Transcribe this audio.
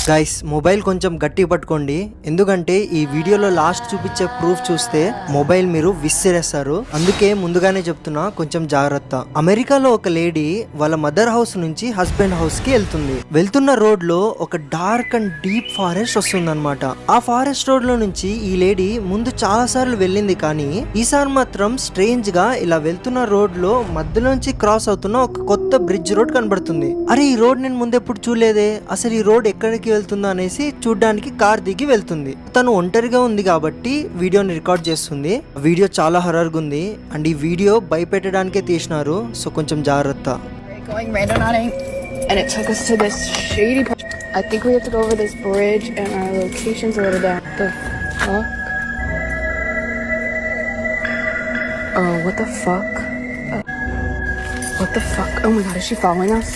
Guys mobile కొంచెం గట్టి పట్టుకోండి, ఎందుకంటే ఈ వీడియోలో లాస్ట్ చూపించే ప్రూఫ్ చూస్తే మొబైల్ మీరు విసిరేస్తారు. అందుకే ముందుగానే చెప్తున్నా, కొంచెం జాగ్రత్త. అమెరికాలో ఒక లేడీ వాళ్ళ మదర్ హౌస్ నుంచి హస్బెండ్ హౌస్ కి వెళ్తున్న రోడ్ లో ఒక డార్క్ అండ్ డీప్ ఫారెస్ట్ వస్తుందన్నమాట. ఆ ఫారెస్ట్ రోడ్ లో నుంచి ఈ లేడీ ముందు చాలా సార్లు వెళ్ళింది, కానీ ఈసారి మాత్రం స్ట్రేంజ్ గా ఇలా వెళ్తున్న రోడ్ లో మధ్యలోంచి క్రాస్ అవుతున్న ఒక కొత్త బ్రిడ్జ్ రోడ్ కనబడుతుంది. అరే ఈ రోడ్ నేను ముందెప్పుడు చూడలేదే, అసలు ఈ రోడ్ ఎక్కడికి వెళ్తుందా అనేసి చూడ్డానికి కార్ దిగి వెళ్తుంది. తను ఒంటరిగా ఉంది కాబట్టి వీడియోని రికార్డ్ చేస్తుంది. వీడియో చాలా హర్రర్ గా ఉంది అండ్ ఈ వీడియో భయపెట్టడానికే తీసినారు, సో కొంచెం జాగ్రత్త. And it took us to this shady part. I think we have to go over this bridge and our location's a little down. The fuck? Oh, what the fuck? What the fuck? Oh my god, is she following us?